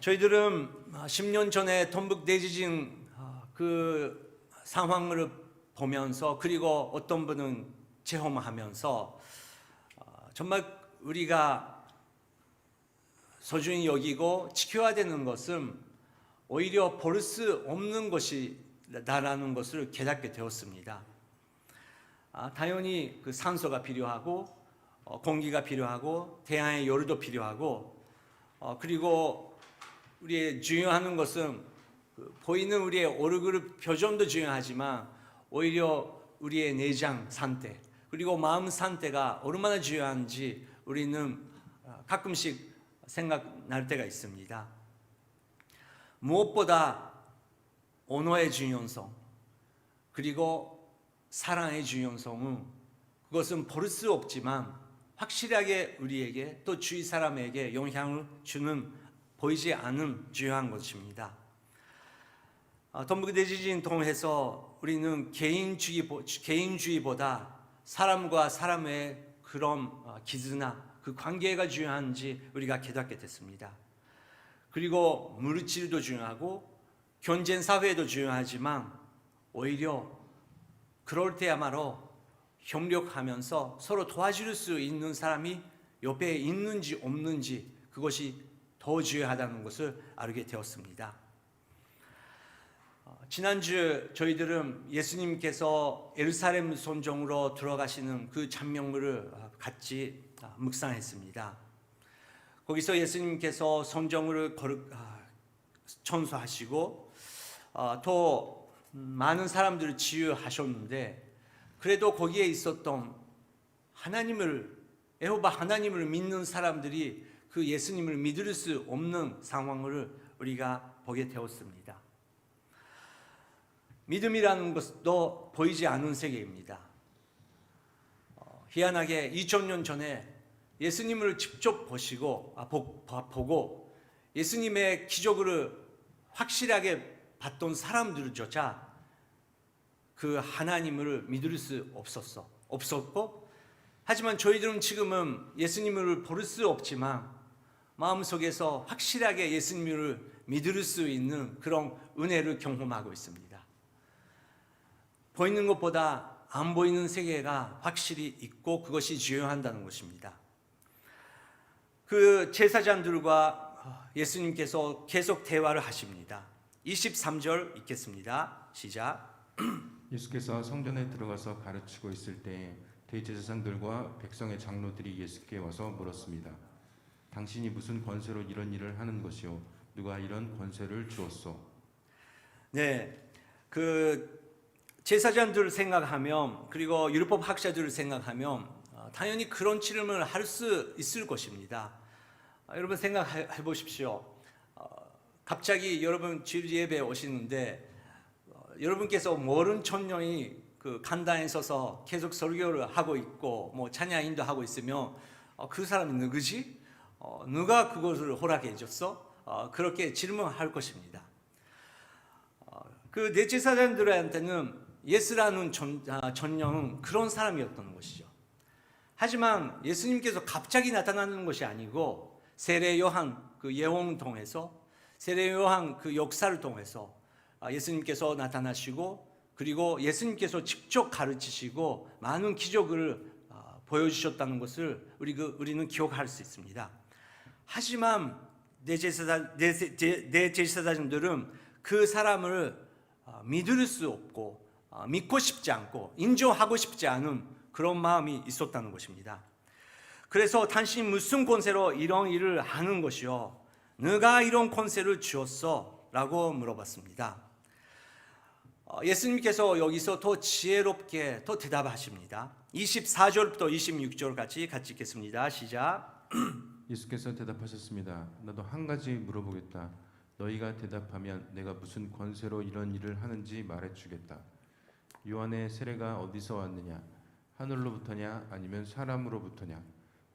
저희들은 10년 전에 동북 대지진 그 상황을 보면서, 그리고 어떤 분은 체험하면서 정말 우리가 소중히 여기고 지켜야 되는 것은 오히려 볼 수 없는 것이다라는 것을 깨닫게 되었습니다. 당연히 그 산소가 필요하고 공기가 필요하고 태양의 열도 필요하고, 그리고 우리의 중요한 것은 보이는 우리의 얼굴 표정도 중요하지만 오히려 우리의 내장 상태, 그리고 마음 상태가 얼마나 중요한지 우리는 가끔씩 생각날 때가 있습니다. 무엇보다 언어의 중요성, 그리고 사랑의 중요성은, 그것은 볼 수 없지만 확실하게 우리에게 또 주위 사람에게 영향을 주는, 보이지 않는 중요한 것입니다. 동북 대지진 통해서 우리는 개인주의보다 사람과 사람의 그런絆, 그 관계가 중요한지 우리가 깨닫게 됐습니다. 그리고 물질도 중요하고 경쟁 사회도 중요하지만 오히려 그럴 때야말로 협력하면서 서로 도와줄 수 있는 사람이 옆에 있는지 없는지, 그것이 더 중요하다는 것을 알게 되었습니다. 지난주 저희들은 예수님께서 예루살렘 성전으로 들어가시는 그 장면을 같이 묵상했습니다. 거기서 예수님께서 성전을 청소하시고 또 많은 사람들을 치유하셨는데, 그래도 거기에 있었던 여호와 하나님을 믿는 사람들이 그 예수님을 믿을 수 없는 상황을 우리가 보게 되었습니다. 믿음이라는 것도 보이지 않는 세계입니다. 희한하게 2000년 전에 예수님을 직접 보고 예수님의 기적을 확실하게 봤던 사람들조차 그 하나님을 믿을 수 없었고, 하지만 저희들은 지금은 예수님을 볼 수 없지만 마음속에서 확실하게 예수님을 믿을 수 있는 그런 은혜를 경험하고 있습니다. 보이는 것보다 안 보이는 세계가 확실히 있고, 그것이 중요하다는 것입니다. 그 제사장들과 예수님께서 계속 대화를 하십니다. 23절 읽겠습니다. 시작. 예수께서 성전에 들어가서 가르치고 있을 때 대제사장들과 백성의 장로들이 예수께 와서 물었습니다. 당신이 무슨 권세로 이런 일을 하는 것이요? 누가 이런 권세를 주었소? 네, 그 제사장들을 생각하면, 그리고 율법 학자들을 생각하면 당연히 그런 질문을 할 수 있을 것입니다. 여러분 생각해 보십시오. 갑자기 여러분 주일 예배에 오시는데 여러분께서 모르는 청년이 그 간단에 서서 계속 설교를 하고 있고 뭐 찬양 인도하고 있으면 그 사람이 누구지? 누가 그것을 허락해 줬어? 그렇게 질문할 것입니다. 그 대제사장들한테는 예수라는 전령은 그런 사람이었던 것이죠. 하지만 예수님께서 갑자기 나타나는 것이 아니고 세례 요한 그 예언을 통해서, 세례 요한 그 역사를 통해서 예수님께서 나타나시고, 그리고 예수님께서 직접 가르치시고 많은 기적을 보여주셨다는 것을 우리는 기억할 수 있습니다. 하지만 대제사장들은 그 사람을 믿을 수 없고 믿고 싶지 않고 인정하고 싶지 않은 그런 마음이 있었다는 것입니다. 그래서 당신이 무슨 권세로 이런 일을 하는 것이요? 누가 이런 권세를 주었어? 라고 물어봤습니다. 예수님께서 여기서 더 지혜롭게 더 대답하십니다. 24절부터 26절 같이 읽겠습니다. 시작. 예수께서 대답하셨습니다. 나도 한 가지 물어보겠다. 너희가 대답하면 내가 무슨 권세로 이런 일을 하는지 말해주겠다. 요한의 세례가 어디서 왔느냐? 하늘로부터냐 아니면 사람으로부터냐?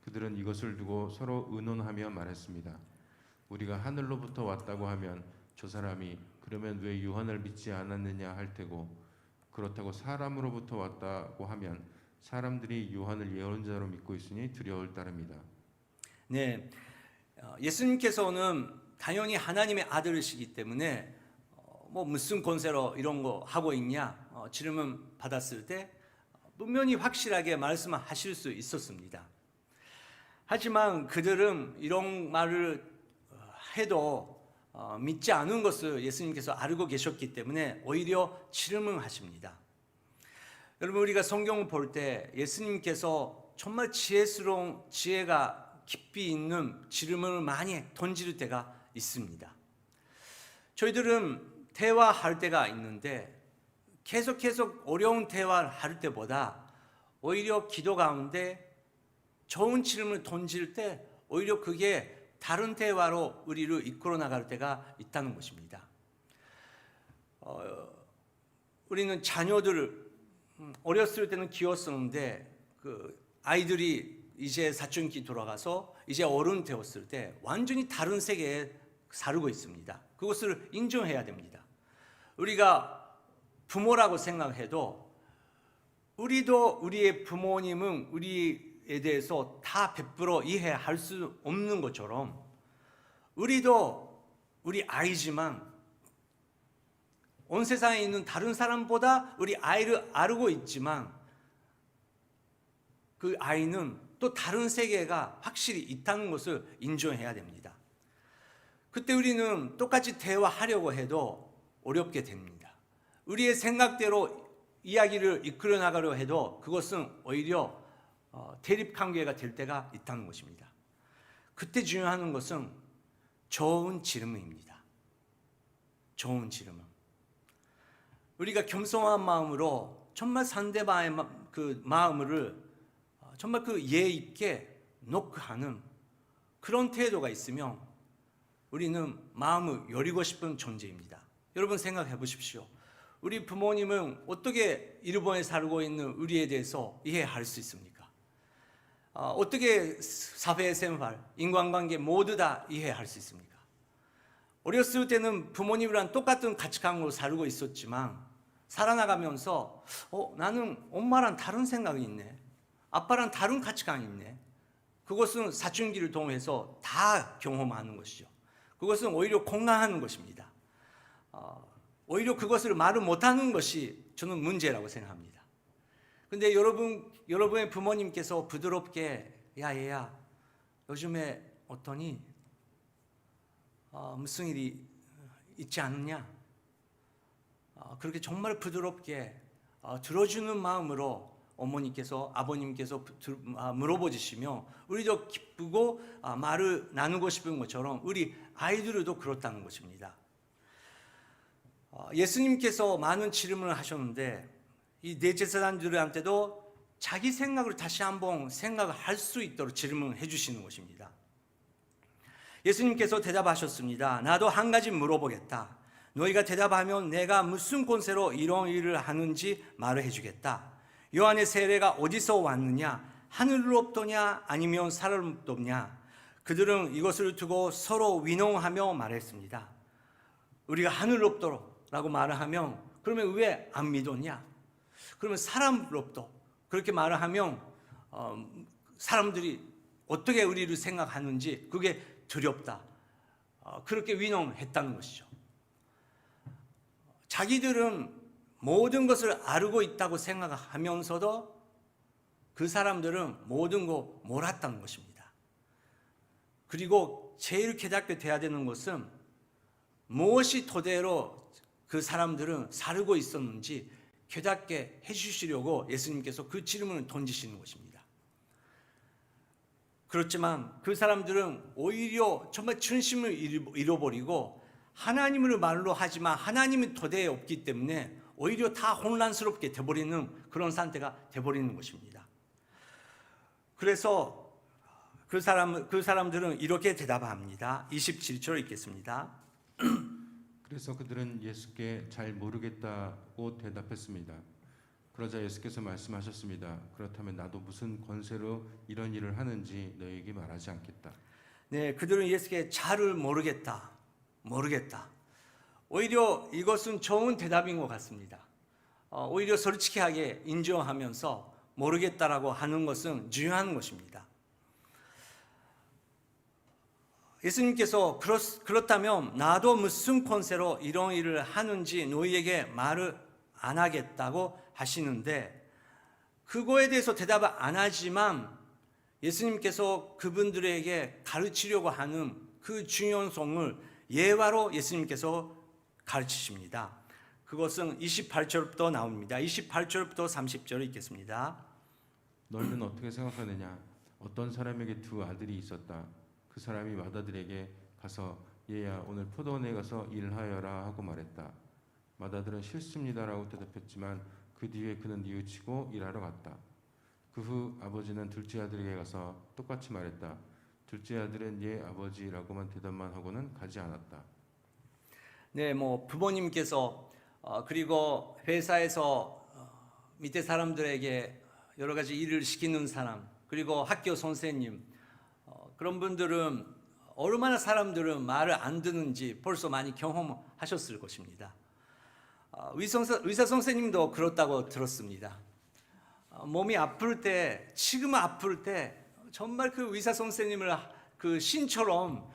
그들은 이것을 두고 서로 의논하며 말했습니다. 우리가 하늘로부터 왔다고 하면 저 사람이 그러면 왜 요한을 믿지 않았느냐 할 테고, 그렇다고 사람으로부터 왔다고 하면 사람들이 요한을 예언자로 믿고 있으니 두려울 따름이다. 네, 예수님께서는 당연히 하나님의 아들이시기 때문에 뭐 무슨 권세로 이런 거 하고 있냐 질문 받았을 때 분명히 확실하게 말씀하실 수 있었습니다. 하지만 그들은 이런 말을 해도 믿지 않은 것을 예수님께서 알고 계셨기 때문에 오히려 질문하십니다. 여러분, 우리가 성경을 볼 때 예수님께서 정말 지혜스러운 지혜가 깊이 있는 질문을 많이 던질 때가 있습니다. 저희들은 대화할 때가 있는데 계속 어려운 대화를 할 때보다 오히려 기도 가운데 좋은 질문을 던질 때 오히려 그게 다른 대화로 우리를 이끌어 나갈 때가 있다는 것입니다. 우리는 자녀들을 어렸을 때는 귀여웠었는데 그 아이들이 이제 사춘기 돌아가서 이제 어른 되었을 때 완전히 다른 세계에 살고 있습니다. 그것을 인정해야 됩니다. 우리가 부모라고 생각해도 우리도 우리의 부모님은 우리에 대해서 다 100% 이해할 수 없는 것처럼 우리도 우리 아이지만 온 세상에 있는 다른 사람보다 우리 아이를 알고 있지만 그 아이는 또 다른 세계가 확실히 있다는 것을 인정해야 됩니다. 그때 우리는 똑같이 대화하려고 해도 어렵게 됩니다. 우리의 생각대로 이야기를 이끌어 나가려 해도 그것은 오히려 대립관계가 될 때가 있다는 것입니다. 그때 중요한 것은 좋은 질문입니다. 좋은 질문. 우리가 겸손한 마음으로 정말 상대방의 그 마음을 정말 그 예의 있게 노크하는 그런 태도가 있으면 우리는 마음을 열리고 싶은 존재입니다. 여러분 생각해 보십시오. 우리 부모님은 어떻게 일본에 살고 있는 우리에 대해서 이해할 수 있습니까? 어떻게 사회생활, 인간관계 모두 다 이해할 수 있습니까? 어렸을 때는 부모님이랑 똑같은 가치관으로 살고 있었지만 살아나가면서 나는 엄마랑 다른 생각이 있네. 아빠랑 다른 가치관이 있네. 그것은 사춘기를 통해서 다 경험하는 것이죠. 그것은 오히려 공감하는 것입니다. 오히려 그것을 말을 못하는 것이 저는 문제라고 생각합니다. 근데 여러분의 부모님께서 부드럽게 야 얘야 요즘에 어떠니? 무슨 일이 있지 않느냐? 그렇게 정말 부드럽게 들어주는 마음으로 어머니께서 아버님께서 물어보시며 우리도 기쁘고 말을 나누고 싶은 것처럼 우리 아이들도 그렇다는 것입니다. 예수님께서 많은 질문을 하셨는데 이 대제사장들한테도 자기 생각을 다시 한번 생각을 할 수 있도록 질문을 해주시는 것입니다. 예수님께서 대답하셨습니다. 나도 한 가지 물어보겠다. 너희가 대답하면 내가 무슨 권세로 이런 일을 하는지 말을 해주겠다. 요한의 세례가 어디서 왔느냐? 하늘로부터냐 아니면 사람으로부터냐? 그들은 이것을 두고 서로 위농하며 말했습니다. 우리가 하늘로부터라고 말을 하면 그러면 왜 안 믿었냐? 그러면 사람으로부터 그렇게 말을 하면 사람들이 어떻게 우리를 생각하는지 그게 두렵다. 그렇게 위농했다는 것이죠. 자기들은 모든 것을 알고 있다고 생각하면서도 그 사람들은 모든 거 몰랐다는 것입니다. 그리고 제일 깨닫게 돼야 되는 것은 무엇이 토대로 그 사람들은 살고 있었는지 깨닫게 해주시려고 예수님께서 그 질문을 던지시는 것입니다. 그렇지만 그 사람들은 오히려 정말 중심을 잃어버리고 하나님을 말로 하지만 하나님이 토대에 없기 때문에 오히려 다 혼란스럽게 돼버리는 그런 상태가 돼버리는 것입니다. 그래서 그 사람들은 이렇게 대답합니다. 27절 읽겠습니다. 그래서 그들은 예수께 잘 모르겠다고 대답했습니다. 그러자 예수께서 말씀하셨습니다. 그렇다면 나도 무슨 권세로 이런 일을 하는지 너희에게 말하지 않겠다. 네, 그들은 예수께 잘을 모르겠다. 오히려 이것은 좋은 대답인 것 같습니다. 오히려 솔직하게 인정하면서 모르겠다라고 하는 것은 중요한 것입니다. 예수님께서 그렇다면 나도 무슨 권세로 이런 일을 하는지 너희에게 말을 안 하겠다고 하시는데, 그거에 대해서 대답을 안 하지만 예수님께서 그분들에게 가르치려고 하는 그 중요성을 예화로 예수님께서 가르치십니다. 그것은 28절부터 나옵니다. 28절부터 30절 읽겠습니다. 너희는 어떻게 생각하느냐? 어떤 사람에게 두 아들이 있었다. 그 사람이 맏아들에게 가서 얘야 오늘 포도원에 가서 일하여라 하고 말했다. 맏아들은 싫습니다라고 대답했지만 그 뒤에 그는 뉘우치고 일하러 갔다. 그 후 아버지는 둘째 아들에게 가서 똑같이 말했다. 둘째 아들은 예 아버지라고만 대답만 하고는 가지 않았다. 네, 뭐 부모님께서 그리고 회사에서 밑에 사람들에게 여러 가지 일을 시키는 사람, 그리고 학교 선생님, 그런 분들은 얼마나 사람들은 말을 안 듣는지 벌써 많이 경험하셨을 것입니다. 의사 선생님도 그렇다고 들었습니다. 몸이 아플 때, 지금 아플 때 정말 그 의사 선생님을 그 신처럼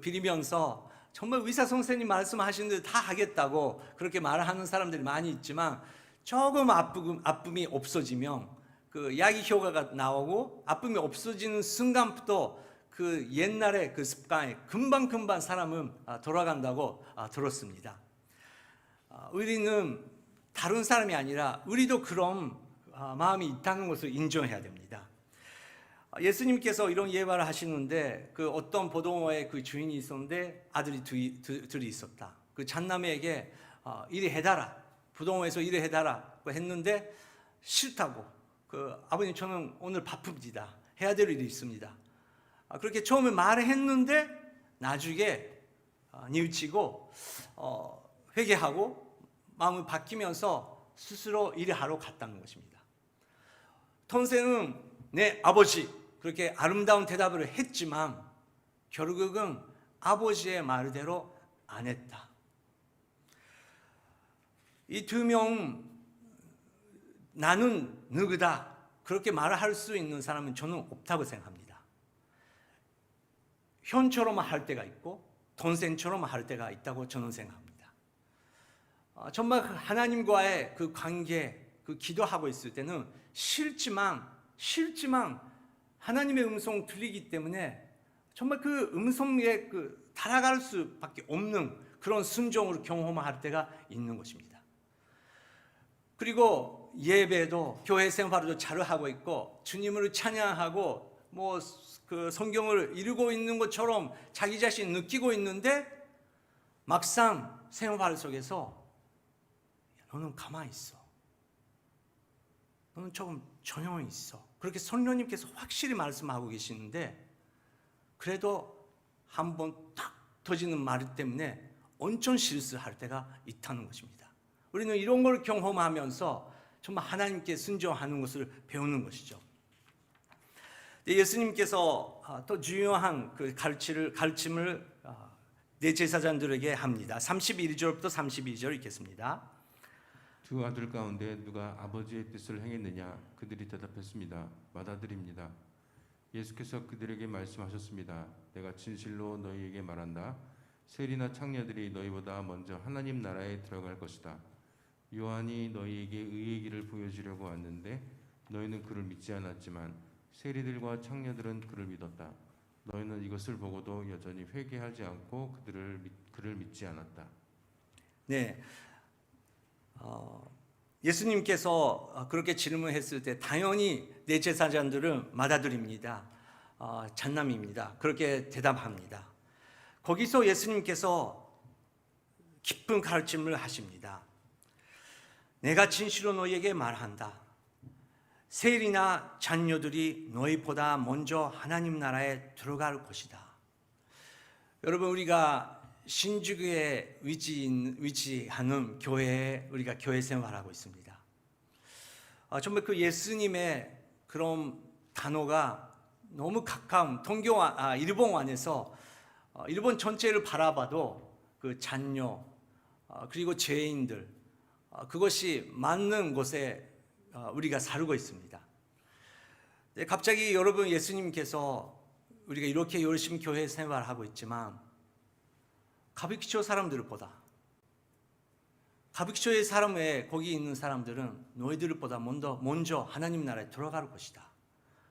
빌리면서 정말 의사 선생님 말씀하시는 대로 다 하겠다고 그렇게 말하는 사람들이 많이 있지만, 조금 아픔이 없어지면 그 약이 효과가 나오고 아픔이 없어지는 순간부터 그 옛날의 그 습관에 금방 사람은 돌아간다고 들었습니다. 우리는 다른 사람이 아니라 우리도 그런 마음이 있다는 것을 인정해야 됩니다. 예수님께서 이런 예화를 하시는데, 그 어떤 포도원의 그 주인이 있었는데 아들이 둘이 있었다. 그 장남에게 이리 해달라, 포도원에서 일을 해달라고 했는데 싫다고, 그 아버님 저는 오늘 바쁩니다, 해야 될 일이 있습니다, 그렇게 처음에 말을 했는데 나중에 뉘우치고 회개하고 마음을 바뀌면서 스스로 일을 하러 갔다는 것입니다. 톤세는 네 아버지, 그렇게 아름다운 대답을 했지만 결국은 아버지의 말대로 안 했다. 이 두 명, 나는 누구다 그렇게 말을 할 수 있는 사람은 저는 없다고 생각합니다. 현처럼 할 때가 있고 돈센처럼 할 때가 있다고 저는 생각합니다. 정말 하나님과의 그 관계, 그 기도하고 있을 때는 싫지만 하나님의 음성 들리기 때문에 정말 그 음성에 그 따라갈 수밖에 없는 그런 순종으로 경험할 때가 있는 것입니다. 그리고 예배도 교회 생활도 잘 하고 있고 주님을 찬양하고 뭐 그 성경을 읽고 있는 것처럼 자기 자신 느끼고 있는데, 막상 생활 속에서 너는 가만히 있어, 너는 조금 조용히 있어, 그렇게 성령님께서 확실히 말씀하고 계시는데, 그래도 한번 탁 터지는 말 때문에 온전 실수할 때가 있다는 것입니다. 우리는 이런 걸 경험하면서 정말 하나님께 순종하는 것을 배우는 것이죠. 예수님께서 또 중요한 그 가르침을 대제사장들에게 합니다. 31절부터 32절 읽겠습니다. 두 아들 가운데 누가 아버지의 뜻을 행했느냐? 그들이 대답했습니다. 맏아들입니다. 예수께서 그들에게 말씀하셨습니다. 내가 진실로 너희에게 말한다. 세리나 창녀들이 너희보다 먼저 하나님 나라에 들어갈 것이다. 요한이 너희에게 의의 길을 보여주려고 왔는데 너희는 그를 믿지 않았지만 세리들과 창녀들은 그를 믿었다. 너희는 이것을 보고도 여전히 회개하지 않고 그를 믿지 않았다. 네, 예수님께서 그렇게 질문했을 때 당연히 대제사장들은 맏아들입니다, 장남입니다, 그렇게 대답합니다. 거기서 예수님께서 깊은 가르침을 하십니다. 내가 진실로 너희에게 말한다. 세리나 장녀들이 너희보다 먼저 하나님 나라에 들어갈 것이다. 여러분, 우리가 신주교에 위치하는 교회에 우리가 교회 생활하고 있습니다. 정말 그 예수님의 그런 단어가 너무 가까운 일본 안에서 일본 전체를 바라봐도 그 장녀 그리고 죄인들, 그것이 맞는 곳에 우리가 살고 있습니다. 갑자기 여러분, 예수님께서 우리가 이렇게 열심히 교회 생활하고 있지만 가부키초 사람들보다 가부키초의 사람에 거기 있는 사람들은 너희들보다 먼저 하나님 나라에 들어갈 것이다.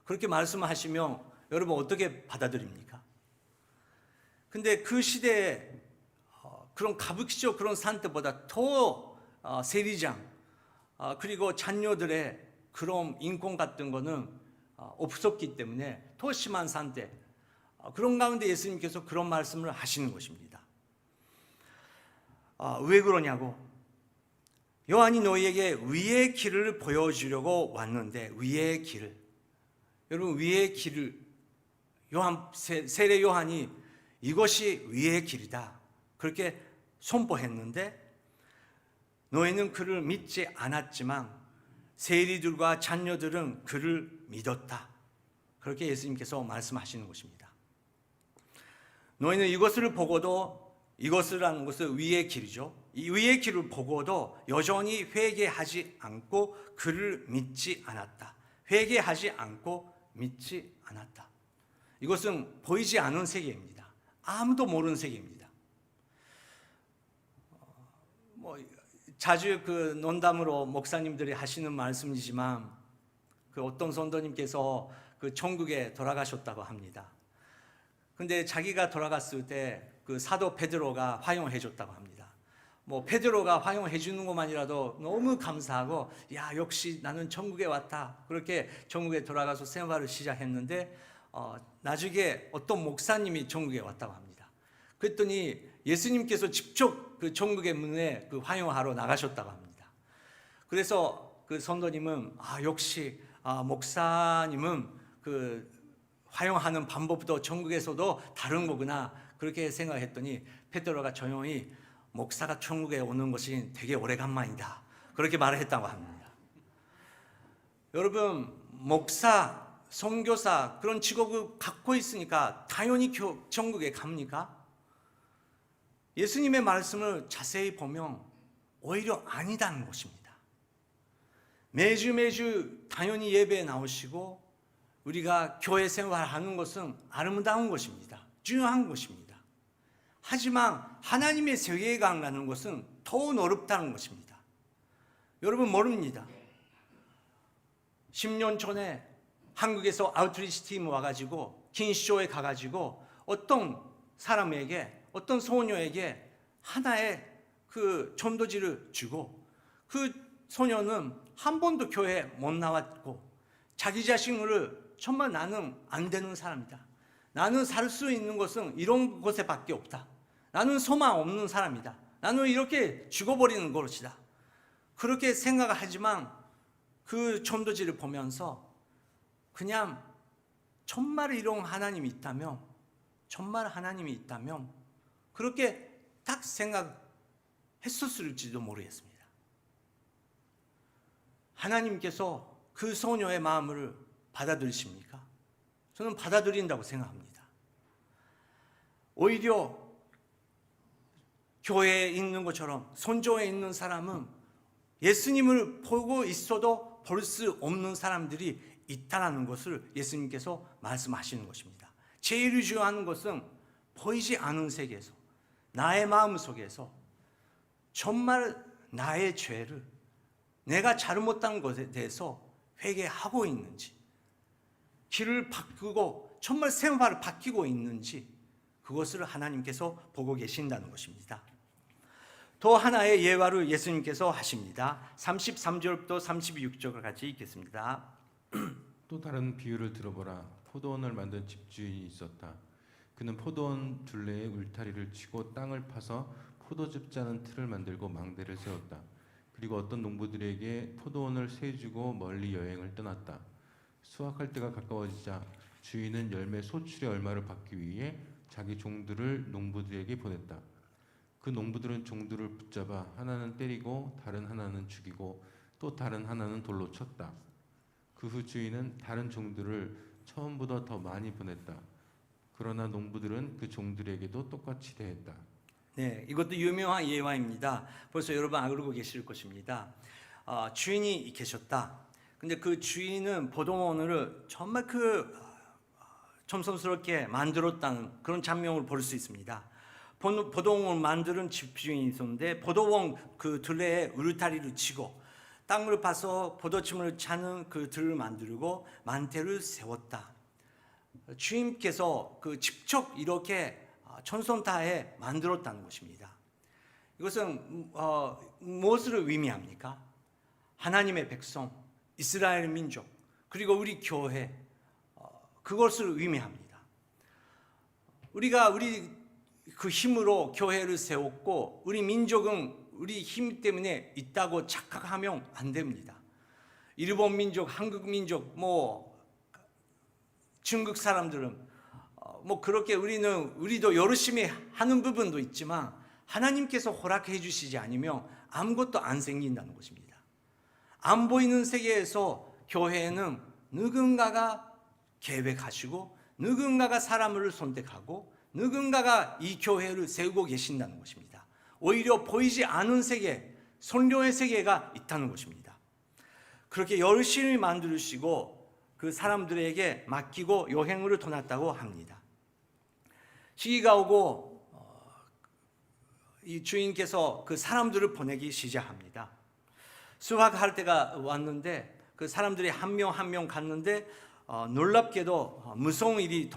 그렇게 말씀하시면 여러분 어떻게 받아들입니까? 근데 그 시대에 그런 가부키초 그런 상태보다 더 세리장 그리고 자녀들의 그런 인권 같은 거는 없었기 때문에 더 심한 상태, 그런 가운데 예수님께서 그런 말씀을 하시는 것입니다. 왜 그러냐고? 요한이 너희에게 위의 길을 보여주려고 왔는데, 위의 길을, 여러분 위의 길을 세례 요한이 이것이 위의 길이다 그렇게 선포했는데 너희는 그를 믿지 않았지만 세리들과 자녀들은 그를 믿었다. 그렇게 예수님께서 말씀하시는 것입니다. 너희는 이것을 보고도, 이것이라는 것은 위의 길이죠. 이 위의 길을 보고도 여전히 회개하지 않고 그를 믿지 않았다. 회개하지 않고 믿지 않았다. 이것은 보이지 않은 세계입니다. 아무도 모르는 세계입니다. 자주 그 농담으로 목사님들이 하시는 말씀이지만 그 어떤 선도님께서 그 천국에 돌아가셨다고 합니다. 근데 자기가 돌아갔을 때 그 사도 베드로가 화용해 줬다고 합니다. 베드로가 화용해 주는 것만이라도 너무 감사하고, 야, 역시 나는 천국에 왔다. 그렇게 천국에 돌아가서 생활을 시작했는데 나중에 어떤 목사님이 천국에 왔다고 합니다. 그랬더니 예수님께서 직접 그 천국의 문에 그 화용하러 나가셨다고 합니다. 그래서 그 선도님은 역시 목사님은 그 화용하는 방법도 천국에서도 다른 거구나 그렇게 생각했더니 베드로가 조용히 목사가 천국에 오는 것이 되게 오래간만이다 그렇게 말을 했다고 합니다. 여러분, 목사, 선교사 그런 직업을 갖고 있으니까 당연히 천국에 갑니까? 예수님의 말씀을 자세히 보면 오히려 아니다는 것입니다. 매주 당연히 예배에 나오시고 우리가 교회 생활하는 것은 아름다운 것입니다. 중요한 것입니다. 하지만 하나님의 세계관이라는 것은 더 어렵다는 것입니다. 여러분 모릅니다. 10년 전에 한국에서 아웃리치 팀 와가지고 킨쇼에 가가지고 어떤 사람에게, 어떤 소녀에게 하나의 그 전도지를 주고 그 소녀는 한 번도 교회에 못 나왔고 자기 자신을 정말 나는 안 되는 사람이다. 나는 살 수 있는 것은 이런 곳에밖에 없다. 나는 소망 없는 사람이다. 나는 이렇게 죽어버리는 것이다. 그렇게 생각하지만 그 전도지를 보면서 그냥 정말 이런 하나님이 있다면, 정말 하나님이 있다면 그렇게 딱 생각했었을지도 모르겠습니다. 하나님께서 그 소녀의 마음을 받아들이십니까? 저는 받아들인다고 생각합니다. 오히려 교회에 있는 것처럼 선조에 있는 사람은 예수님을 보고 있어도 볼 수 없는 사람들이 있다는 것을 예수님께서 말씀하시는 것입니다. 제일 중요한 것은 보이지 않은 세계에서 나의 마음 속에서 정말 나의 죄를, 내가 잘못한 것에 대해서 회개하고 있는지, 길을 바꾸고 정말 생활을 바뀌고 있는지 그것을 하나님께서 보고 계신다는 것입니다. 또 하나의 예화를 예수님께서 하십니다. 33절부터 36절을 같이 읽겠습니다. 또 다른 비유를 들어보라. 포도원을 만든 집주인이 있었다. 그는 포도원 둘레에 울타리를 치고 땅을 파서 포도즙 짜는 틀을 만들고 망대를 세웠다. 그리고 어떤 농부들에게 포도원을 세주고 멀리 여행을 떠났다. 수확할 때가 가까워지자 주인은 열매 소출의 얼마를 받기 위해 자기 종들을 농부들에게 보냈다. 그 농부들은 종들을 붙잡아 하나는 때리고 다른 하나는 죽이고 또 다른 하나는 돌로 쳤다. 그 후 주인은 다른 종들을 처음보다 더 많이 보냈다. 그러나 농부들은 그 종들에게도 똑같이 대했다. 네, 이것도 유명한 예화입니다. 벌써 여러분 알고 계실 것입니다. 주인이 계셨다. 근데 그 주인은 포도원을 정말 그 첨성스럽게 만들었다는 그런 장면을 볼 수 있습니다. 포도원을 만드는 집주인이 있었는데 포도원 그 들레에 울타리를 치고 땅을 파서 포도침을 차는 그 들을 만들고 만대를 세웠다. 주님께서 그 직접 이렇게 천손 다해 만들었다는 것입니다. 이것은 무엇을 의미합니까? 하나님의 백성, 이스라엘 민족, 그리고 우리 교회, 그것을 의미합니다. 우리가 우리 그 힘으로 교회를 세웠고 우리 민족은 우리 힘 때문에 있다고 착각하면 안 됩니다. 일본 민족, 한국 민족, 중국 사람들은 그렇게 우리도 열심히 하는 부분도 있지만 하나님께서 허락해 주시지 않으면 아무것도 안 생긴다는 것입니다. 안 보이는 세계에서 교회는 누군가가 계획하시고 누군가가 사람을 선택하고 누군가가 이 교회를 세우고 계신다는 것입니다. 오히려 보이지 않은 세계, 성령의 세계가 있다는 것입니다. 그렇게 열심히 만드시고 그 사람들에게 맡기고 여행으로 떠났다고 합니다. 시기가 오고 이 주인께서 그 사람들을 보내기 시작합니다. 수확할 때가 왔는데 그 사람들이 한 명 한 명 갔는데 놀랍게도 무서운 일이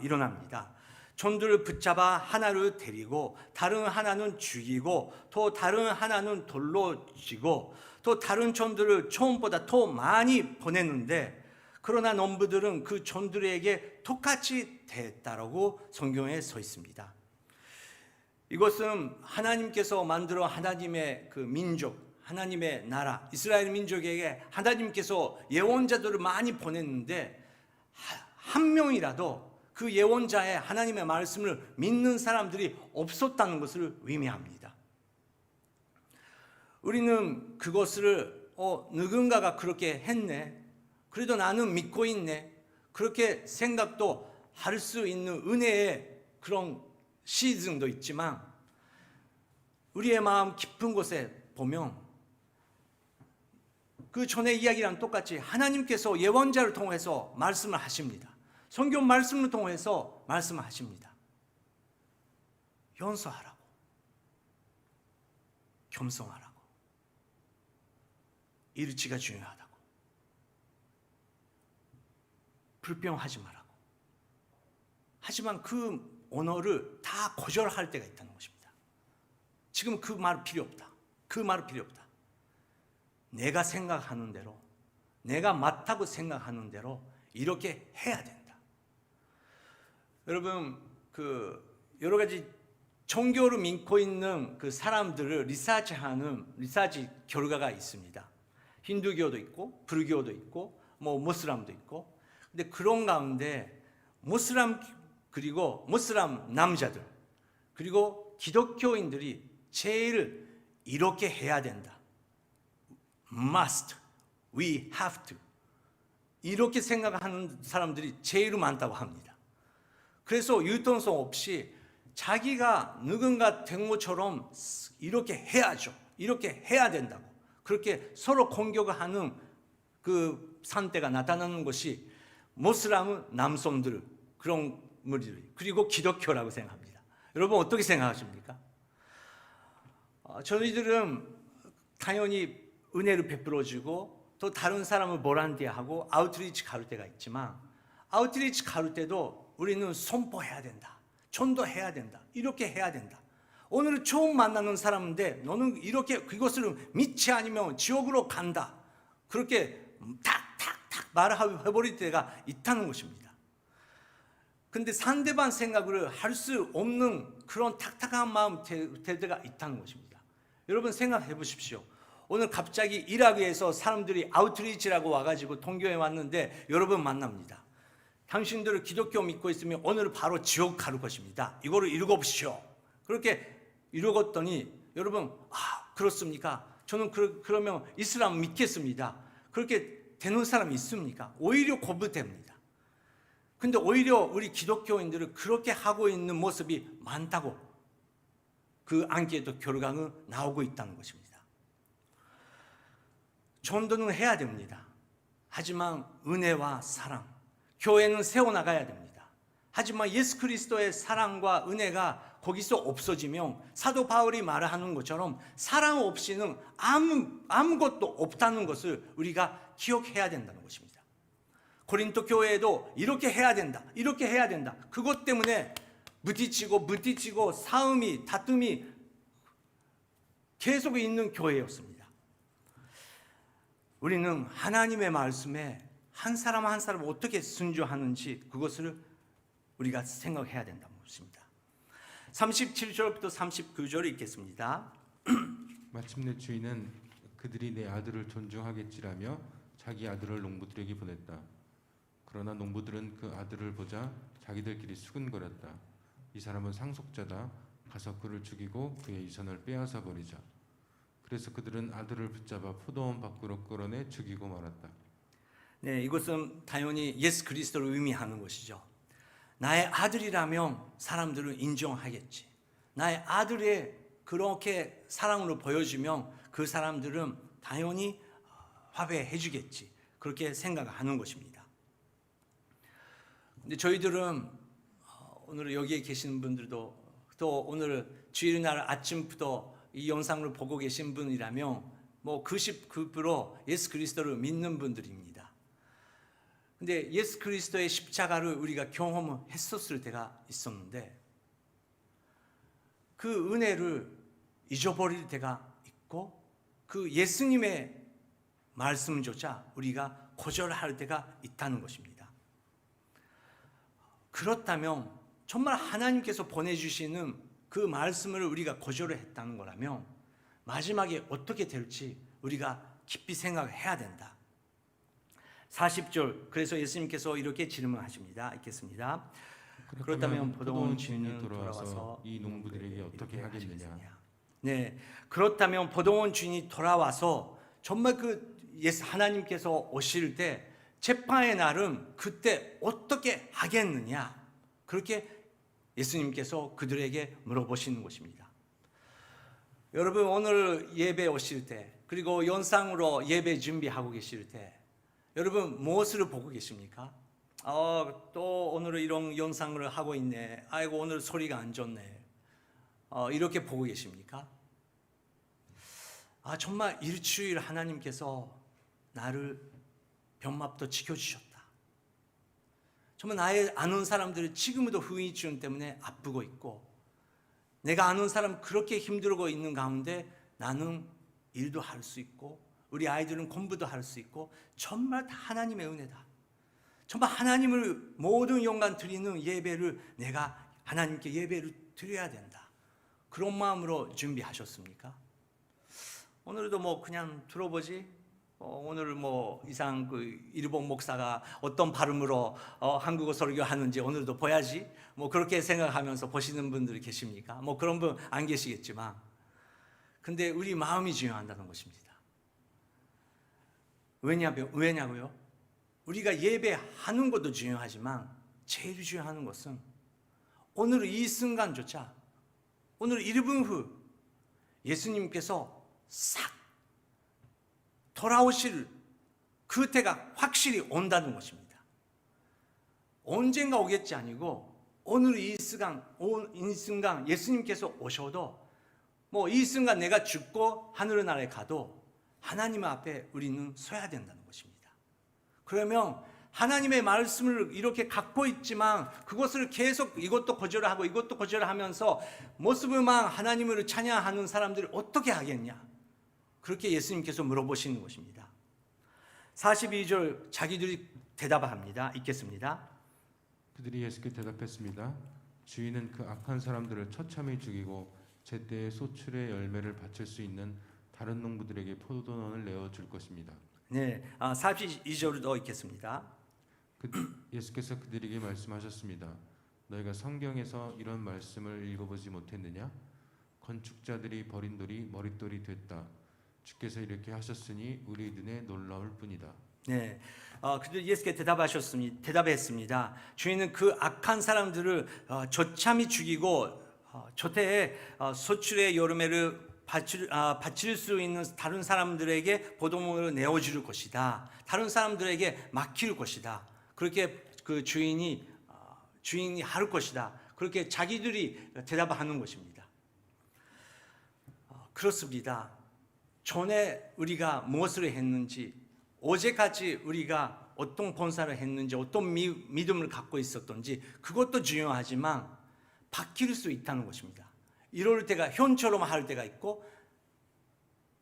일어납니다. 촌들을 붙잡아 하나를 데리고 다른 하나는 죽이고 또 다른 하나는 돌로 치고 또 다른 촌들을 처음보다 더 많이 보냈는데 그러나 농부들은 그 촌들에게 똑같이 대했다라고 성경에 써 있습니다. 이것은 하나님께서 만들어 하나님의 그 민족, 하나님의 나라, 이스라엘 민족에게 하나님께서 예언자들을 많이 보냈는데 한 명이라도 그 예언자의 하나님의 말씀을 믿는 사람들이 없었다는 것을 의미합니다. 우리는 그것을 누군가가 그렇게 했네, 그래도 나는 믿고 있네, 그렇게 생각도 할 수 있는 은혜의 그런 시즌도 있지만 우리의 마음 깊은 곳에 보면 그 전의 이야기랑 똑같이 하나님께서 예언자를 통해서 말씀을 하십니다. 성경 말씀을 통해서 말씀을 하십니다. 용서하라고, 겸손하라고, 일치가 중요하다고, 불평하지 말라고. 하지만 그 언어를 다 거절할 때가 있다는 것입니다. 지금 그 말 필요 없다. 그 말 필요 없다. 내가 생각하는 대로, 내가 맞다고 생각하는 대로 이렇게 해야 된다. 여러분, 여러 가지 종교를 믿고 있는 그 사람들을 리서치 결과가 있습니다. 힌두교도 있고, 불교도 있고, 모슬람도 있고. 근데 그런 가운데 모슬람 그리고 모슬람 남자들 그리고 기독교인들이 제일 이렇게 해야 된다. Must, we have to. 이렇게 생각하는 사람들이 제일 많다고 합니다. 그래서 유턴성 없이 자기가 누군가 된 것처럼 이렇게 해야죠. 이렇게 해야 된다고. 그렇게 서로 공격을 하는 그 상태가 나타나는 것이 모슬람 남성들 그런 무리들 그리고 기독교라고 생각합니다. 여러분 어떻게 생각하십니까? 저희들은 당연히 은혜를 베풀어주고 또 다른 사람을 보란디하고 아웃리치 가를 때가 있지만 아웃리치 가를 때도 우리는 선포해야 된다. 전도해야 된다. 이렇게 해야 된다. 오늘 처음 만나는 사람인데 너는 이렇게 그것을 믿지 않으면 지옥으로 간다. 그렇게 탁탁탁 말을 해버릴 때가 있다는 것입니다. 근데 상대방 생각을 할 수 없는 그런 탁탁한 마음 될 때가 있다는 것입니다. 여러분 생각해 보십시오. 오늘 갑자기 이라크에서 사람들이 아웃리치라고 와가지고 동교에 왔는데 여러분 만납니다. 당신들을 기독교 믿고 있으면 오늘 바로 지옥 갈 것입니다. 이거를 읽어보시오. 그렇게 읽었더니 여러분 그렇습니까? 저는 그러면 이슬람 믿겠습니다. 그렇게 되는 사람이 있습니까? 오히려 거부됩니다. 근데 오히려 우리 기독교인들은 그렇게 하고 있는 모습이 많다고 그 안케이트 결과는 나오고 있다는 것입니다. 전도는 해야 됩니다. 하지만 은혜와 사랑, 교회는 세워나가야 됩니다. 하지만 예수 그리스도의 사랑과 은혜가 거기서 없어지면 사도 바울이 말하는 것처럼 사랑 없이는 아무것도 없다는 것을 우리가 기억해야 된다는 것입니다. 고린도 교회에도 이렇게 해야 된다, 이렇게 해야 된다. 그것 때문에 부딪히고 싸움이, 다툼이 계속 있는 교회였습니다. 우리는 하나님의 말씀에 한 사람 한 사람 어떻게 순종하는지 그것을 우리가 생각해야 된다는 것입니다. 37절부터 39절 읽겠습니다. 마침내 주인은 그들이 내 아들을 존중하겠지라며 자기 아들을 농부들에게 보냈다. 그러나 농부들은 그 아들을 보자 자기들끼리 수근거렸다. 이 사람은 상속자다. 가서 그를 죽이고 그의 유산을 빼앗아 버리자. 그래서 그들은 아들을 붙잡아 포도원 밖으로 끌어내 죽이고 말았다. 네, 이것은 당연히 예수 그리스도를 의미하는 것이죠. 나의 아들이라면 사람들은 인정하겠지. 나의 아들의 그렇게 사랑으로 보여주면 그 사람들은 당연히 화해해 주겠지. 그렇게 생각하는 것입니다. 근데 저희들은 오늘 여기에 계시는 분들도 또 오늘 주일날 아침부터 이 영상을 보고 계신 분이라면 뭐 99% 예수 그리스도를 믿는 분들입니다. 근데 예수 그리스도의 십자가를 우리가 경험했었을 때가 있었는데 그 은혜를 잊어버릴 때가 있고 그 예수님의 말씀조차 우리가 거절할 때가 있다는 것입니다. 그렇다면 정말 하나님께서 보내주시는 그 말씀을 우리가 거절을 했다는 거라면 마지막에 어떻게 될지 우리가 깊이 생각해야 된다. 40절, 그래서 예수님께서 이렇게 질문하십니다. 읽겠습니다. 그렇다면 포도원 주인이 돌아와서 이 농부들에게 어떻게 하겠느냐? 네, 그렇다면 포도원 주인이 돌아와서 정말 그 하나님께서 오실 때 재판의 날은 그때 어떻게 하겠느냐? 그렇게 예수님께서 그들에게 물어보시는 것입니다. 여러분 오늘 예배 오실 때 그리고 영상으로 예배 준비하고 계실 때 여러분 무엇을 보고 계십니까? 또 오늘 이런 영상을 하고 있네. 아이고 오늘 소리가 안 좋네. 이렇게 보고 계십니까? 정말 일주일 하나님께서 나를 병맛도 지켜주셨다. 정말 나의 아는 사람들이 지금도 후유증 때문에 아프고 있고 내가 아는 사람 그렇게 힘들고 있는 가운데 나는 일도 할 수 있고 우리 아이들은 공부도 할 수 있고 정말 다 하나님의 은혜다. 정말 하나님을 모든 영광 드리는 예배를 내가 하나님께 예배를 드려야 된다. 그런 마음으로 준비하셨습니까? 오늘도 뭐 그냥 들어보지. 오늘 뭐 이상 그 일본 목사가 어떤 발음으로 한국어 설교하는지 오늘도 봐야지. 뭐 그렇게 생각하면서 보시는 분들이 계십니까? 뭐 그런 분 안 계시겠지만, 근데 우리 마음이 중요하다는 것입니다. 왜냐고요? 우리가 예배하는 것도 중요하지만 제일 중요한 것은 오늘 이 순간조차 오늘 1분 후 예수님께서 싹 돌아오실 그 때가 확실히 온다는 것입니다. 언젠가 오겠지 아니고 오늘 이 순간 예수님께서 오셔도 뭐 이 순간 내가 죽고 하늘나라에 가도 하나님 앞에 우리는 서야 된다는 것입니다. 그러면 하나님의 말씀을 이렇게 갖고 있지만 그것을 계속 이것도 거절하고 이것도 거절하면서 모습만 하나님을 찬양하는 사람들이 어떻게 하겠냐? 그렇게 예수님께서 물어보시는 것입니다. 42절 자기들이 대답합니다. 읽겠습니다. 그들이 예수께 대답했습니다. 주인은 그 악한 사람들을 처참히 죽이고 제때에 소출의 열매를 바칠 수 있는 다른 농부들에게 포도원을 내어줄 것입니다. 네, 42절도 읽겠습니다. 예수께서 그들에게 말씀하셨습니다. 너희가 성경에서 이런 말씀을 읽어보지 못했느냐? 건축자들이 버린 돌이 머릿돌이 됐다. 주께서 이렇게 하셨으니 우리 눈에 놀라울 뿐이다. 네, 그들 예수께 대답했습니다. 주인은 그 악한 사람들을 처참히 죽이고 저때에 소출의 열매를 바칠 수 있는 다른 사람들에게 포도원을 내어줄 것이다. 다른 사람들에게 맡길 것이다. 그렇게 그 주인이 주인이 할 것이다. 그렇게 자기들이 대답하는 것입니다. 그렇습니다. 전에 우리가 무엇을 했는지, 어제까지 우리가 어떤 본사를 했는지, 어떤 믿음을 갖고 있었던지 그것도 중요하지만 바뀔 수 있다는 것입니다. 이럴 때가 현처럼 할 때가 있고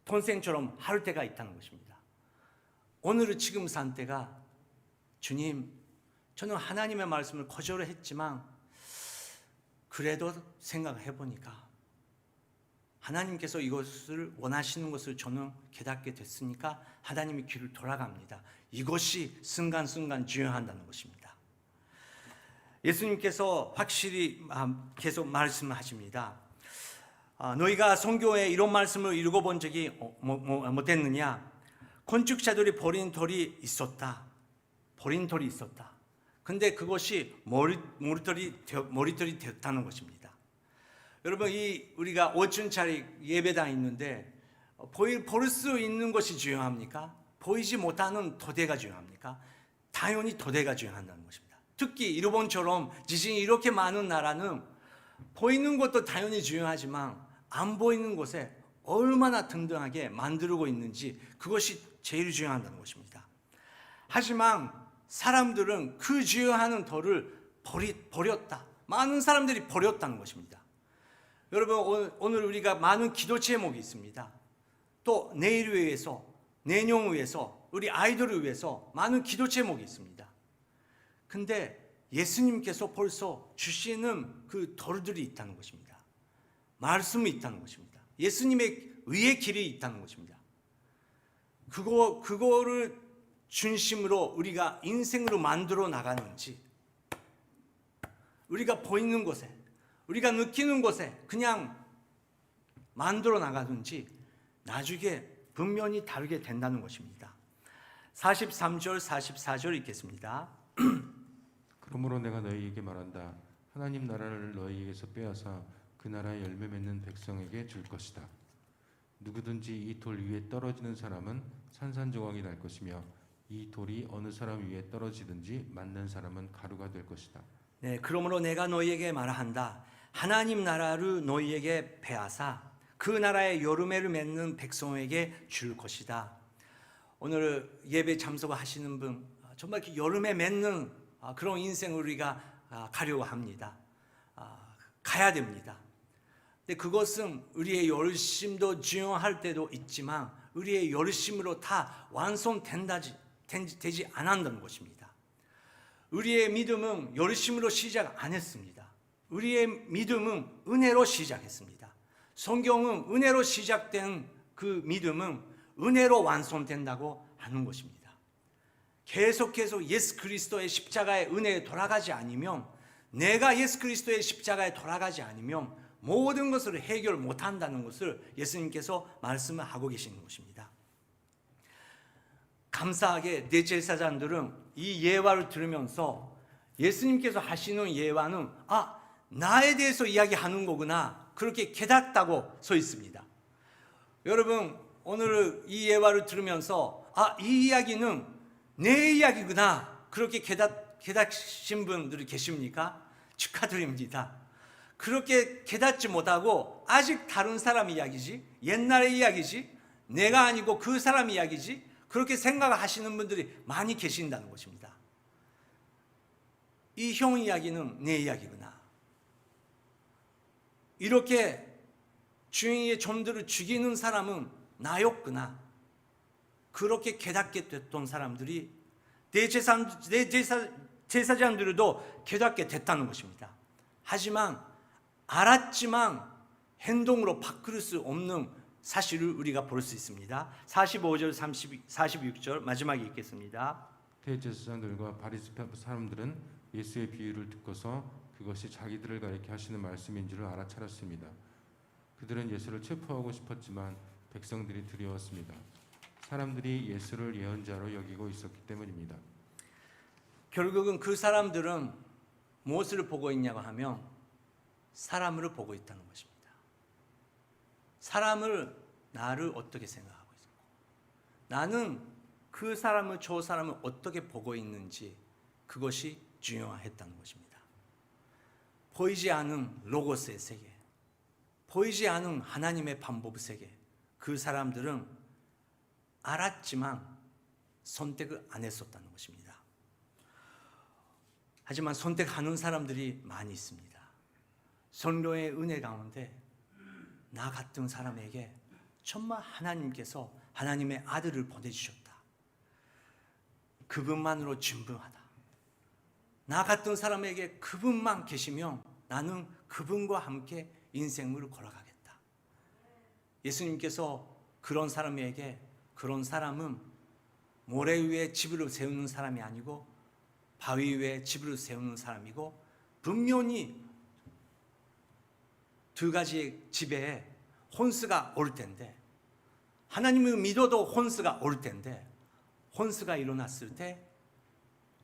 동생처럼 할 때가 있다는 것입니다. 오늘은 지금 산 때가 주님, 저는 하나님의 말씀을 거절을 했지만 그래도 생각해 보니까 하나님께서 이것을 원하시는 것을 저는 깨닫게 됐으니까 하나님의 길을 돌아갑니다. 이것이 순간순간 중요하다는 것입니다. 예수님께서 확실히 계속 말씀하십니다. 너희가 성경에 이런 말씀을 읽어본 적이 못했느냐? 건축자들이 버린 돌이 있었다. 버린 돌이 있었다. 근데 그것이 머리털이 됐다는 것입니다. 여러분, 우리가 5층짜리 예배당 있는데 볼 수 있는 것이 중요합니까? 보이지 못하는 토대가 중요합니까? 당연히 토대가 중요하다는 것입니다. 특히 일본처럼 지진이 이렇게 많은 나라는 보이는 것도 당연히 중요하지만 안 보이는 곳에 얼마나 든든하게 만들고 있는지 그것이 제일 중요하다는 것입니다. 하지만 사람들은 그 중요한 돌을 버렸다. 많은 사람들이 버렸다는 것입니다. 여러분, 오늘 우리가 많은 기도 제목이 있습니다. 또 내일을 위해서, 내년을 위해서, 우리 아이들을 위해서 많은 기도 제목이 있습니다. 근데 예수님께서 벌써 주시는 그 돌들이 있다는 것입니다. 말씀이 있다는 것입니다. 예수님의 의의 길이 있다는 것입니다. 그거를 중심으로 우리가 인생으로 만들어 나가는지, 우리가 보이는 곳에, 우리가 느끼는 곳에 그냥 만들어 나가든지 나중에 분명히 다르게 된다는 것입니다. 43절 44절 읽겠습니다. 그러므로 내가 너희에게 말한다. 하나님 나라를 너희에게서 빼앗아 그 나라의 열매 맺는 백성에게 줄 것이다. 누구든지 이 돌 위에 떨어지는 사람은 산산조각이 날 것이며 이 돌이 어느 사람 위에 떨어지든지 맞는 사람은 가루가 될 것이다. 네, 그러므로 내가 너희에게 말한다. 하나님 나라를 너희에게 빼앗아 그 나라의 열매를 맺는 백성에게 줄 것이다. 오늘 예배 참석하시는 분, 정말 열매 맺는 그런 인생을 우리가 가려고 합니다. 가야 됩니다. 근데 그것은 우리의 열심도 중요할 때도 있지만 우리의 열심으로 다 완성되지 않았다는 것입니다. 우리의 믿음은 열심으로 시작 안 했습니다. 우리의 믿음은 은혜로 시작했습니다. 성경은 은혜로 시작된 그 믿음은 은혜로 완성된다고 하는 것입니다. 계속해서 예수 그리스도의 십자가의 은혜에 돌아가지 않으면, 내가 예수 그리스도의 십자가에 돌아가지 않으면 모든 것을 해결 못한다는 것을 예수님께서 말씀을 하고 계시는 것입니다. 감사하게 대제사장들은 이 예화를 들으면서 예수님께서 하시는 예화는 나에 대해서 이야기하는 거구나, 그렇게 깨닫다고 써 있습니다. 여러분, 오늘 이 예화를 들으면서 이 이야기는 내 이야기구나, 그렇게 깨닫신 분들이 계십니까? 축하드립니다. 그렇게 깨닫지 못하고 아직 다른 사람 이야기지, 옛날의 이야기지, 내가 아니고 그 사람 이야기지, 그렇게 생각하시는 분들이 많이 계신다는 것입니다. 이 형 이야기는 내 이야기구나, 이렇게 주인의 종들을 죽이는 사람은 나였구나, 그렇게 깨닫게 됐던 사람들이 제사장들도 깨닫게 됐다는 것입니다. 하지만 알았지만 행동으로 바꿀 수 없는 사실을 우리가 볼 수 있습니다. 45절 46절 마지막에 읽겠습니다. 대제사장들과 바리새 사람들은 예수의 비유를 듣고서 그것이 자기들을 가리켜 하시는 말씀인 줄을 알아차렸습니다. 그들은 예수를 체포하고 싶었지만 백성들이 두려웠습니다. 사람들이 예수를 예언자로 여기고 있었기 때문입니다. 결국은 그 사람들은 무엇을 보고 있냐고 하면 사람을 보고 있다는 것입니다. 사람을, 나를 어떻게 생각하고 있고, 나는 그 사람을, 저 사람을 어떻게 보고 있는지, 그것이 중요했다는 것입니다. 보이지 않은 로고스의 세계, 보이지 않은 하나님의 방법 세계, 그 사람들은 알았지만 선택을 안 했었다는 것입니다. 하지만 선택하는 사람들이 많이 있습니다. 성령의 은혜 가운데 나 같은 사람에게 정말 하나님께서 하나님의 아들을 보내주셨다. 그분만으로 충분하다. 나 같은 사람에게 그분만 계시면 나는 그분과 함께 인생을 걸어가겠다. 예수님께서 그런 사람에게, 그런 사람은 모래 위에 집을 세우는 사람이 아니고 바위 위에 집을 세우는 사람이고, 분명히 두 가지의 집에 혼수가 올 텐데, 하나님을 믿어도 혼수가 올 텐데, 혼수가 일어났을 때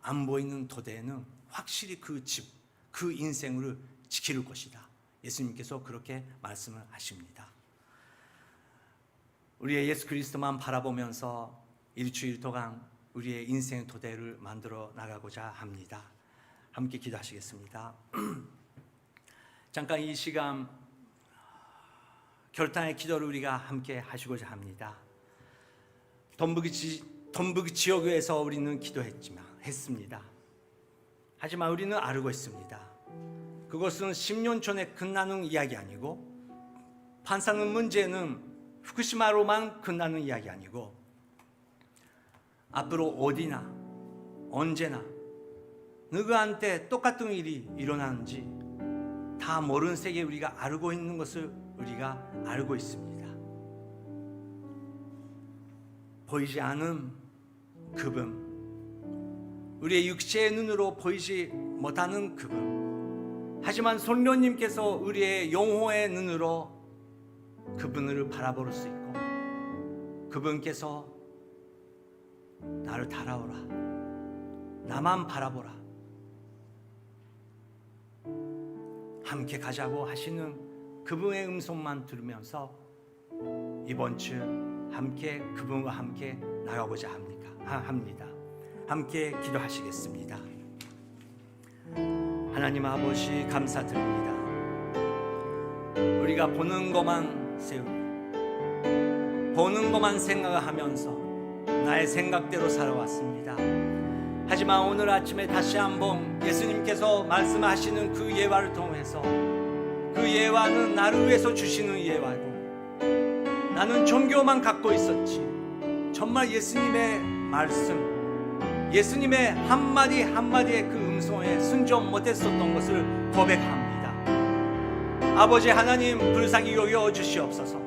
안 보이는 토대에는 확실히 그 집, 그 인생을 지킬 것이다. 예수님께서 그렇게 말씀을 하십니다. 우리의 예수 그리스도만 바라보면서 일주일 동안 우리의 인생의 토대를 만들어 나가고자 합니다. 함께 기도하시겠습니다. 잠깐 이 시간 결단의 기도를 우리가 함께 하시고자 합니다. 동북 지역에서 우리는 했습니다. 하지만 우리는 알고 있습니다. 그것은 10년 전에 끝나는 이야기 아니고, 판사는 문제는 후쿠시마로만 끝나는 이야기 아니고, 앞으로 어디나 언제나 누구한테 똑같은 일이 일어나는지 다 모르는 세계에 우리가 알고 있는 것을 우리가 알고 있습니다. 보이지 않은 그분, 우리의 육체의 눈으로 보이지 못하는 그분, 하지만 성령님께서 우리의 영혼의 눈으로 그분을 바라볼 수 있고, 그분께서 나를 따라오라, 나만 바라보라, 함께 가자고 하시는 그분의 음성만 들으면서 이번 주 함께 그분과 함께 나가고자 합니다. 함께 기도하시겠습니다. 하나님 아버지, 감사드립니다. 우리가 보는 것만 세우고 보는 것만 생각하면서 나의 생각대로 살아왔습니다. 하지만 오늘 아침에 다시 한번 예수님께서 말씀하시는 그 예화를 통해서, 그 예화는 나를 위해서 주시는 예화고, 나는 종교만 갖고 있었지 정말 예수님의 말씀, 예수님의 한마디 한마디의 그 음성에 순종 못했었던 것을 고백합니다. 아버지 하나님, 불쌍히 여겨 주시옵소서.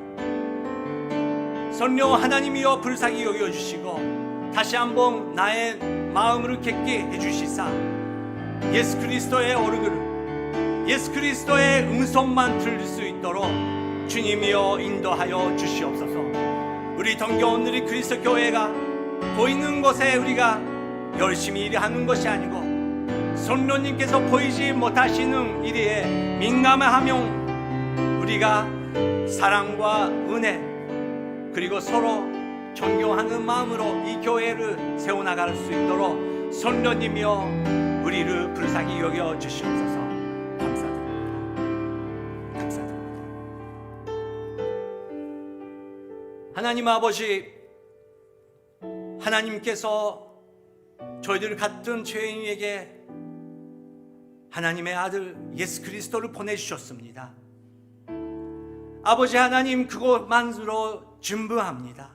성령 하나님이여 불쌍히 여겨 주시고 다시 한번 나의 마음을 객게 해주시사 예수 그리스도의 얼굴을, 예수 그리스도의 음성만 들을 수 있도록 주님이여 인도하여 주시옵소서. 우리 동교원 우리 그리스도 교회가 보이는 것에 우리가 열심히 일하는 것이 아니고, 성령님께서 보이지 못하시는 일에 민감하며 우리가 사랑과 은혜, 그리고 서로 존경하는 마음으로 이 교회를 세워나갈 수 있도록 성령님이여 우리를 불쌍히 여겨 주시옵소서. 감사드립니다. 하나님 아버지, 하나님께서 저희들 같은 죄인에게 하나님의 아들 예수 그리스도를 보내주셨습니다. 아버지 하나님, 그것만으로 충분합니다.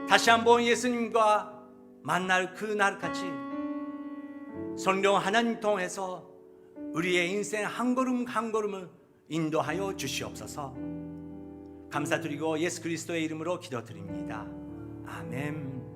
다시 한번 예수님과 만날 그 날까지 성령 하나님 통해서 우리의 인생 한 걸음 한 걸음을 인도하여 주시옵소서. 감사드리고 예수 그리스도의 이름으로 기도드립니다. 아멘.